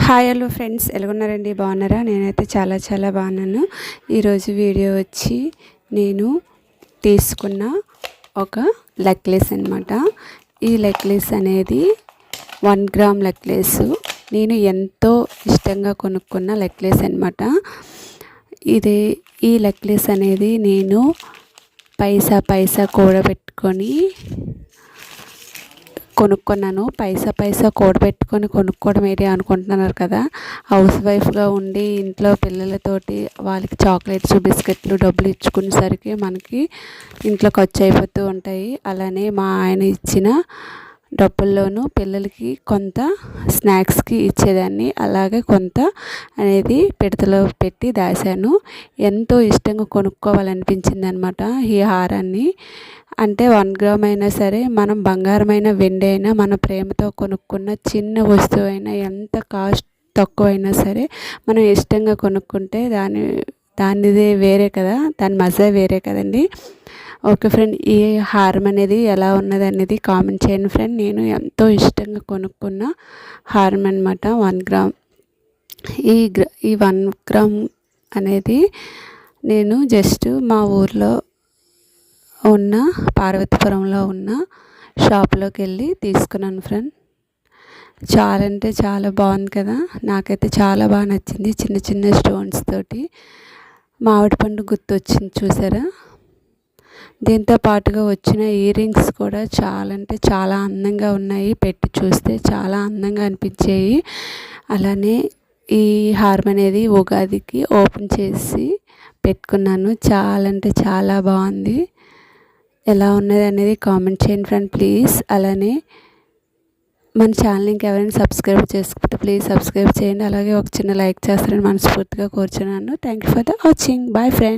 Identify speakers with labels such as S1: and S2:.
S1: Hi hello friends, ఎలాగున్నారండి? బాగున్నారా? నేనైతే చాలా బాగున్నాను. ఈరోజు వీడియో వచ్చి నేను తీసుకున్న ఒక నెక్లెస్ అనమాట. ఈ నెక్లెస్ అనేది 1 గ్రామ్ నెక్లెస్. నేను ఎంతో ఇష్టంగా కొనుక్కున్న నెక్లెస్ అనమాట. ఈ నెక్లెస్ అనేది నేను పైసా కూడబెట్టుకొని కొనుక్కున్నాను. పైసా కూడబెట్టుకొని కొనుక్కోవడం ఏంటి అనుకుంటున్నారు కదా. హౌస్ వైఫ్గా ఉండి ఇంట్లో పిల్లలతోటి వాళ్ళకి చాక్లెట్స్ బిస్కెట్లు డబ్బులు ఇచ్చుకునేసరికి మనకి ఇంట్లో ఖర్చు అయిపోతూ ఉంటాయి. అలానే మా ఆయన ఇచ్చిన డబ్బుల్లోనూ పిల్లలకి కొంత స్నాక్స్కి ఇచ్చేదాన్ని, అలాగే కొంత అనేది పిడతలో పెట్టి దాచాను. ఎంతో ఇష్టంగా కొనుక్కోవాలనిపించింది అనమాట ఈ హారాన్ని. అంటే 1 గ్రామ్ అయినా సరే, మనం బంగారమైన వెండి అయినా మన ప్రేమతో కొనుక్కున్న చిన్న వస్తువు అయినా ఎంత కాస్ట్ తక్కువైనా సరే మనం ఇష్టంగా కొనుక్కుంటే దానిదే వేరే కదా, దాని మజా వేరే కదండి. ఓకే ఫ్రెండ్, ఈ హారం అనేది ఎలా ఉన్నది అనేది కామెంట్ చేయండి ఫ్రెండ్. నేను ఎంతో ఇష్టంగా కొనుక్కున్న హారం అనమాట 1 గ్రామ్. ఈ 1 గ్రామ్ అనేది నేను జస్ట్ మా ఊర్లో ఉన్న పార్వతీపురంలో ఉన్న షాప్లోకి వెళ్ళి తీసుకున్నాను ఫ్రెండ్. చాలా అంటే చాలా బాగుంది కదా, నాకైతే చాలా బాగా నచ్చింది. చిన్న స్టోన్స్ తోటి మామిడి పండు గుర్తు వచ్చింది చూసారా. దీంతో పాటుగా వచ్చిన ఇయర్ రింగ్స్ కూడా చాలా అంటే చాలా అందంగా ఉన్నాయి. పెట్టి చూస్తే చాలా అందంగా అనిపించాయి. అలానే ఈ హారం అనేది ఉగాదికి ఓపెన్ చేసి పెట్టుకున్నాను. చాలా అంటే చాలా బాగుంది. ఎలా ఉన్నది అనేది కామెంట్ చేయండి ఫ్రెండ్ ప్లీజ్. అలానే మన ఛానల్ ఇంకెవరైనా సబ్స్క్రైబ్ చేసుకోకపోతే ప్లీజ్ సబ్స్క్రైబ్ చేయండి. అలాగే ఒక చిన్న లైక్ చేస్తారని మనస్ఫూర్తిగా కోరుచున్నాను. Thank you for the watching. Boy friend.